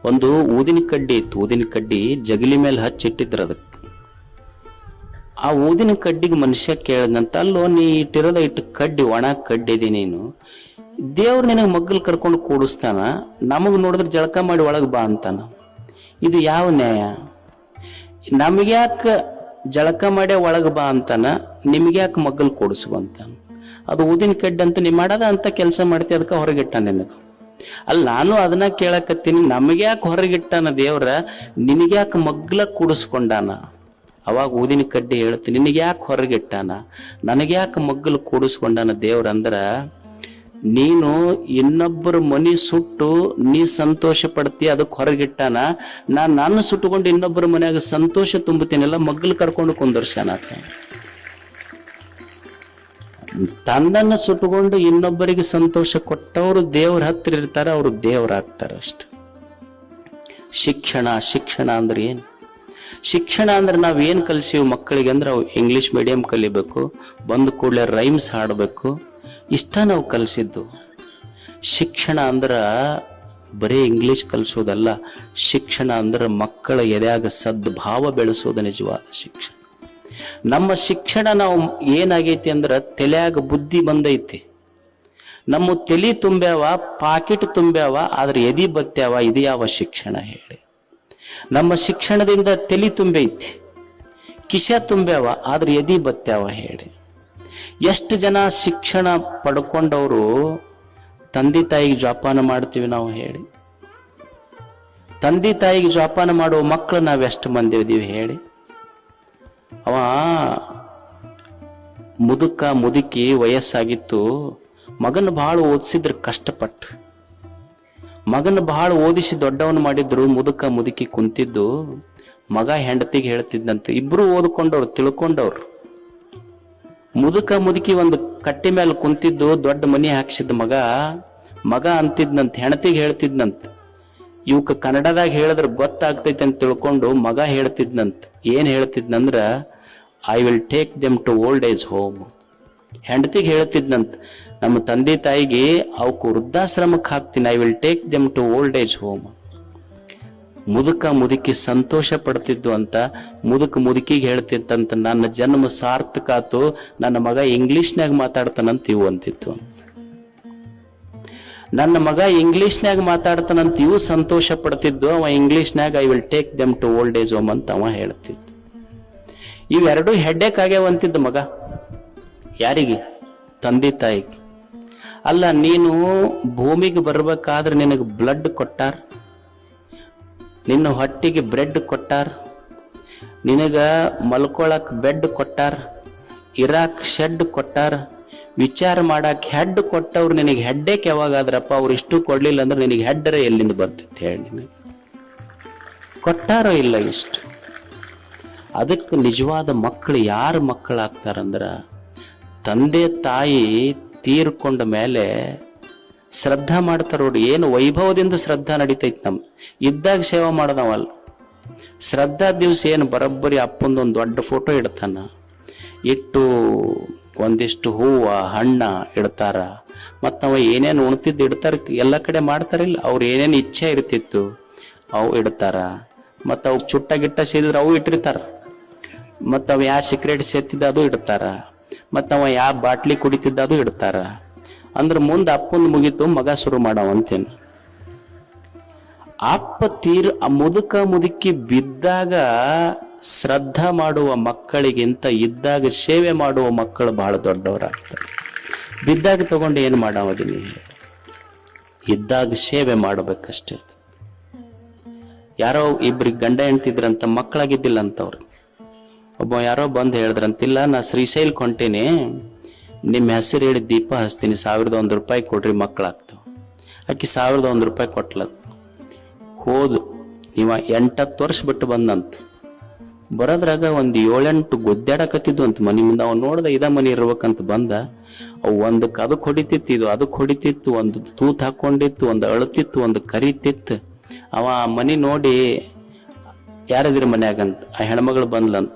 ಒಂದು ಊದಿನ ಕಡ್ಡಿ ಇತ್ತು. ಊದಿನ ಕಡ್ಡಿ ಜಗಲಿ ಮೇಲೆ ಹಚ್ಚಿಟ್ಟಿದ್ರು ಅದಕ್ಕೆ. ಆ ಊದಿನ ಕಡ್ಡಿಗೆ ಮನುಷ್ಯ ಕೇಳಿದಂತ, ಅಲ್ಲೋ ನೀ ಇಟ್ಟಿರೋದ ಇಟ್ಟು ಕಡ್ಡಿ, ಒಣ ಕಡ್ಡಿ ನೀನು, ದೇವ್ರು ನಿನಗೆ ಮಗ್ಗಲ್ ಕರ್ಕೊಂಡು ಕೂಡಿಸ್ತಾನ, ನಮಗ್ ನೋಡಿದ್ರೆ ಜಳಕ ಮಾಡಿ ಒಳಗೆ ಬಾ ಅಂತಾನ. ಇದು ಯಾವ ನ್ಯಾಯ? ನಮಗ್ಯಾಕ ಜಳಕ ಮಾಡಿ ಒಳಗೆ ಬಾ ಅಂತಾನ, ನಿಮ್ಗ್ಯಾಕೆ ಮಗ್ಗಲ್ ಕೂಡಿಸುವ ಅಂತಾನ. ಅದು ಊದಿನ ಕಡ್ಡಿ ಅಂತ ನೀ ಮಾಡದ ಅಂತ ಕೆಲಸ ಮಾಡ್ತಿ, ಅದಕ್ಕೆ ಹೊರಗಿಟ್ಟ ನಿನಗೆ. ಅಲ್ಲಿ ನಾನು ಅದನ್ನ ಕೇಳಕತ್ತೀನಿ, ನಮಗ್ಯಾಕೆ ಹೊರಗಿಟ್ಟಾನ ದೇವ್ರ, ನಿನಗ್ಯಾಕೆ ಮಗ್ಲ ಕೂಡಿಸ್ಕೊಂಡಾನ? ಅವಾಗ ಊದಿನ ಕಡ್ಡಿ ಹೇಳ್ತೀನಿ, ನಿನಗ್ಯಾಕೆ ಹೊರಗಿಟ್ಟಾನ, ನನಗ್ಯಾಕೆ ಮಗ್ಗಲು ಕೂಡಿಸ್ಕೊಂಡಾನ ದೇವ್ರ ಅಂದ್ರ, ನೀನು ಇನ್ನೊಬ್ಬರ ಮನಿ ಸುಟ್ಟು ನೀ ಸಂತೋಷ ಪಡ್ತಿ, ಅದಕ್ಕೆ ಹೊರಗಿಟ್ಟಾನ. ನಾನು ಸುಟ್ಟುಕೊಂಡು ಇನ್ನೊಬ್ಬರ ಮನ್ಯಾಗ ಸಂತೋಷ ತುಂಬುತ್ತೀನಿಲ್ಲ, ಮಗ್ಗಲು ಕರ್ಕೊಂಡು ಕುಂದರ್ಸಾನಾತ. ತನ್ನನ್ನು ಸುಟ್ಟುಕೊಂಡು ಇನ್ನೊಬ್ಬರಿಗೆ ಸಂತೋಷ ಕೊಟ್ಟವರು ದೇವ್ರ ಹತ್ರ ಇರ್ತಾರೆ, ಅವರು ದೇವರಾಗ್ತಾರ ಅಷ್ಟೆ. ಶಿಕ್ಷಣ ಅಂದ್ರೆ ಏನು? ಶಿಕ್ಷಣ ಅಂದ್ರೆ ನಾವೇನು ಕಲಿಸೀವಿ ಮಕ್ಕಳಿಗೆ ಅಂದ್ರೆ, ಅವು ಇಂಗ್ಲಿಷ್ ಮೀಡಿಯಂ ಕಲಿಬೇಕು, ಬಂದ ಕೂಡಲೇ ರೈಮ್ಸ್ ಹಾಡಬೇಕು, ಇಷ್ಟ ನಾವು ಕಲಿಸಿದ್ದು. ಶಿಕ್ಷಣ ಅಂದ್ರೆ ಬರೀ ಇಂಗ್ಲಿಷ್ ಕಲಿಸೋದಲ್ಲ. ಶಿಕ್ಷಣ ಅಂದ್ರೆ ಮಕ್ಕಳ ಎದೆಯಾಗ ಸದ್ಭಾವ ಬೆಳೆಸೋದು ನಿಜವಾದ ಶಿಕ್ಷಣ. ನಮ್ಮ ಶಿಕ್ಷಣ ನಾವು ಏನಾಗೈತಿ ಅಂದ್ರೆ, ತಲೆಯಾಗ ಬುದ್ಧಿ ಬಂದೈತಿ, ನಮ್ಮ ತಲೆ ತುಂಬ್ಯಾವ, ಪಾಕೆಟ್ ತುಂಬ್ಯಾವ, ಆದ್ರೆ ಎದಿ ಬತ್ಯಾವ. ಇದು ಯಾವ ಶಿಕ್ಷಣ ಹೇಳಿ? ನಮ್ಮ ಶಿಕ್ಷಣದಿಂದ ತಲೆ ತುಂಬೈತಿ, ಕಿಶ ತುಂಬ್ಯಾವ, ಆದ್ರೆ ಎದಿ ಬತ್ಯಾವ ಹೇಳಿ? ಎಷ್ಟು ಜನ ಶಿಕ್ಷಣ ಪಡ್ಕೊಂಡವರು ತಂದೆ ತಾಯಿಗೆ ಜೋಪಾನ ಮಾಡ್ತೀವಿ ನಾವು ಹೇಳಿ? ತಂದೆ ತಾಯಿಗೆ ಜೋಪಾನ ಮಾಡುವ ಮಕ್ಕಳು ನಾವೆಷ್ಟು ಮಂದಿ ಇದೀವಿ ಹೇಳಿ? ಅವ ಮುದುಕಿ ವಯಸ್ಸಾಗಿತ್ತು, ಮಗನ ಬಹಳ ಓದಿಸಿದ್ರು ಕಷ್ಟಪಟ್ಟು, ಮಗನ ಬಹಳ ಓದಿಸಿ ದೊಡ್ಡವನು ಮಾಡಿದ್ರು. ಮುದುಕಿ ಕುಂತಿದ್ದು, ಮಗ ಹೆಂಡತಿಗೆ ಹೇಳ್ತಿದ್ದಂತೆ, ಇಬ್ರು ಓದ್ಕೊಂಡವ್ರು, ತಿಳ್ಕೊಂಡವ್ರು. ಮುದುಕಿ ಒಂದು ಕಟ್ಟೆ ಮೇಲೆ ಕುಂತಿದ್ದು, ದೊಡ್ಡ ಮನಿ ಹಾಕ್ಸಿದ ಮಗ ಅಂತಿದ್ನಂತ, ಹೆಂಡತಿಗೆ ಹೇಳ್ತಿದ್ನಂತ. ಇವಕ್ಕೆ ಕನ್ನಡದಾಗ ಹೇಳಿದ್ರೆ ಗೊತ್ತಾಗ್ತೈತೆ ಅಂತ ತಿಳ್ಕೊಂಡು ಮಗ ಹೇಳ್ತಿದ್ನಂತ. ಏನ್ ಹೇಳ್ತಿದ್ನಂದ್ರ, I will take them to old age home. ಹೆಂಡತಿಗೆ ಹೇಳ್ತಿದ್ನಂತ, ನಮ್ಮ ತಂದೆ ತಾಯಿಗೆ ಅವಕ್ಕೆ ವೃದ್ಧಾಶ್ರಮಕ್ಕೆ ಹಾಕ್ತೀನಿ, I will take them to old age home. ಮುದುಕಿ ಸಂತೋಷ ಪಡ್ತಿದ್ದು ಅಂತ. ಮುದುಕಿಗೆ ಹೇಳ್ತಿತ್ತಂತ, ನನ್ನ ಜನ್ಮ ಸಾರ್ಥಕ ಆತು, ನನ್ನ ಮಗ ಇಂಗ್ಲಿಷ್ನ್ಯಾಗ ಮಾತಾಡ್ತಾನಂತ ಇವು ಅಂತಿತ್ತು. ನನ್ನ ಮಗ ಇಂಗ್ಲಿಷ್ನ್ಯಾಗ ಮಾತಾಡ್ತಾನಂತ ಇವು ಸಂತೋಷ ಪಡ್ತಿದ್ದು. ಅವ ಇಂಗ್ಲಿಷ್ನ್ಯಾಗ I will take them to old age home ಅಂತ ಅವ ಹೇಳ್ತಿದ್ದ. ಇವೆರಡು ಹೆಡ್ಡೇಕ್ ಆಗ್ಯಾವಂತಿದ್ದ ಮಗ. ಯಾರಿಗೆ? ತಂದೆ ತಾಯಿಗೆ. ಅಲ್ಲ, ನೀನು ಭೂಮಿಗೆ ಬರ್ಬೇಕಾದ್ರೆ ನಿನಗೆ ಬ್ಲಡ್ ಕೊಟ್ಟಾರ, ನಿನ್ನ ಹೊಟ್ಟಿಗೆ ಬ್ರೆಡ್ ಕೊಟ್ಟಾರ, ನಿನಗ ಮಲ್ಕೊಳಕ್ ಬೆಡ್ ಕೊಟ್ಟಾರ, ಇರಾಕ್ ಶೆಡ್ ಕೊಟ್ಟಾರ, ವಿಚಾರ ಮಾಡಕ್ ಹೆಡ್ ಕೊಟ್ಟವ್ರು. ನಿನಗೆ ಹೆಡ್ಡೇಕ್ ಯಾವಾಗಾದ್ರಪ್ಪ? ಅವ್ರು ಇಷ್ಟು ಕೊಡ್ಲಿಲ್ಲ ಅಂದ್ರೆ ನಿನಗೆ ಹೆಡ್ಡರೆ ಎಲ್ಲಿಂದ ಬರ್ತೈತೆ ಹೇಳಿ? ನಿನಗೆ ಕೊಟ್ಟಾರೋ ಇಲ್ಲ ಇಷ್ಟು? ಅದಕ್ಕೆ ನಿಜವಾದ ಮಕ್ಕಳು ಯಾರು ಮಕ್ಕಳಾಗ್ತಾರಂದ್ರ, ತಂದೆ ತಾಯಿ ತೀರ್ಕೊಂಡ ಮೇಲೆ ಶ್ರದ್ಧಾ ಮಾಡ್ತಾರ ನೋಡಿ. ಏನು ವೈಭವದಿಂದ ಶ್ರದ್ಧಾ ನಡೀತೈತಿ. ಇದ್ದಾಗ ಸೇವಾ ಮಾಡೋದವಲ್ಲ. ಶ್ರದ್ಧಾ ದಿವ್ಸ ಏನು ಬರೋಬ್ಬರಿ ಅಪ್ಪಂದೊಂದು ದೊಡ್ಡ ಫೋಟೋ ಇಡ್ತಾನ, ಇಟ್ಟು ಒಂದಿಷ್ಟು ಹೂವ ಹಣ್ಣ ಇಡ್ತಾರ. ಮತ್ತ ಅವ ಏನೇನು ಉಣ್ತಿದ್ದು ಇಡ್ತಾರ, ಎಲ್ಲ ಕಡೆ ಮಾಡ್ತಾರಿಲ್ಲ. ಅವ್ರು ಏನೇನು ಇಚ್ಛೆ ಇರ್ತಿತ್ತು ಅವು ಇಡ್ತಾರ. ಮತ್ತ ಅವು ಚುಟ್ಟ ಗಿಟ್ಟ ಸೇದಿದ್ರೆ ಅವು ಇಟ್ಟಿರ್ತಾರ. ಮತ್ತ ಅವ ಯಾವ ಸಿಗರೇಟ್ ಸೇತಿದ್ದ ಅದು ಇಡ್ತಾರ. ಮತ್ತ ಅವ ಯಾವ ಬಾಟ್ಲಿ ಕುಡಿತಿದ್ದ ಅದು ಇಡ್ತಾರ. ಅಂದ್ರೆ ಮುಂದೆ ಅಪ್ಪಂದು ಮುಗಿತು, ಮಗ ಶುರು ಮಾಡವಂತೇನು. ಅಪ್ಪ ಮುದುಕಿ ಬಿದ್ದಾಗ ಶ್ರದ್ಧಾ ಮಾಡುವ ಮಕ್ಕಳಿಗಿಂತ ಇದ್ದಾಗ ಸೇವೆ ಮಾಡುವ ಮಕ್ಕಳು ಬಹಳ ದೊಡ್ಡವರಾಗ್ತಾರೆ. ಬಿದ್ದಾಗ ತಗೊಂಡು ಏನು ಮಾಡಾವದಿನಿ? ಇದ್ದಾಗ ಸೇವೆ ಮಾಡಬೇಕಷ್ಟೇ. ಯಾರೋ ಇಬ್ರಿಗೆ ಗಂಡ ಹೆಣ್ತಿದ್ರಂತ, ಮಕ್ಕಳಾಗಿದ್ದಿಲ್ಲ ಅಂತವ್ರು. ಒಬ್ಬ ಯಾರೋ ಬಂದು ಹೇಳಿದ್ರಂತಿಲ್ಲ, ನಾ ಶ್ರೀಶೈಲಕ್ಕೆ ಹೊಂಟೀನಿ, ನಿಮ್ಮ ಹೆಸರು ಹೇಳಿ ದೀಪ ಹಚ್ತೀನಿ, 1001 ರೂಪಾಯಿ ಕೊಡ್ರಿ, ಮಕ್ಕಳಾಗ್ತಾವ. ಆಕಿ 1001 ರೂಪಾಯಿ ಕೊಟ್ಲತ್. ಹೋದು ಇವ 8-10 ವರ್ಷ ಬಿಟ್ಟು ಬಂದಂತ. ಬರೋದ್ರಾಗ ಒಂದು 7-8 ಗುದ್ದಾಡಕತ್ತಿದ್ದು ಅಂತ ಮನಿ ಮುಂದೆ. ಅವ್ ನೋಡ್ದ ಇದ ಮನಿ ಇರ್ಬೇಕಂತ ಬಂದ. ಅವು ಒಂದಕ್ಕೆ ಅದಕ್ಕೆ ಹೊಡಿತಿತ್ತು, ಇದು ಅದಕ್ಕೆ ಹೊಡಿತಿತ್ತು, ಒಂದು ತೂತ್ ಹಾಕೊಂಡಿತ್ತು, ಒಂದು ಅಳತಿತ್ತು, ಒಂದು ಕರಿತಿತ್ತು. ಅವ ಮನಿ ನೋಡಿ, ಯಾರದಿರ ಮನ್ಯಾಗಂತ. ಆ ಹೆಣ್ಮಗಳು ಬಂದ್ಲಂತ.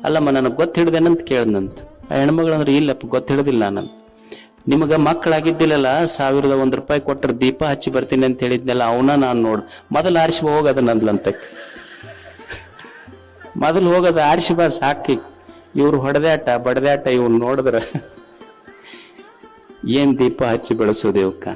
ಅಲ್ಲಮ್ಮ ನನಗೆ ಗೊತ್ತು ಹಿಡ್ದೇನಂತ ಕೇಳ್ದಂತ. ಆ ಹೆಣ್ಮಗಳು ಅಂದ್ರೆ, ಇಲ್ಲಪ್ಪ ಗೊತ್ತು ಹಿಡ್ದಿಲ್ಲ ನಾನು. ನಿಮಗ ಮಕ್ಕಳಾಗಿದ್ದಿಲ್ಲಲ್ಲ, 1,001 ರೂಪಾಯಿ ಕೊಟ್ಟರೆ ದೀಪ ಹಚ್ಚಿ ಬರ್ತೀನಿ ಅಂತ ಹೇಳಿದ್ನಲ್ಲ, ಅವನ ನಾನು ನೋಡು ಮೊದಲು ಆರಿಸಿ ಹೋಗದ ನಂದ್ಲಂತ. ಮೊದಲು ಹೋಗದ ಆರಿಸಿ ಬಾ ಸಾಕಿ. ಇವ್ರು ಹೊಡೆದಾಟ ಬಡದಾಟ ಇವ್ನು ನೋಡಿದ್ರ ಏನ್ ದೀಪ ಹಚ್ಚಿ ಬೆಳೆಸೋದೇವಕ್ಕ.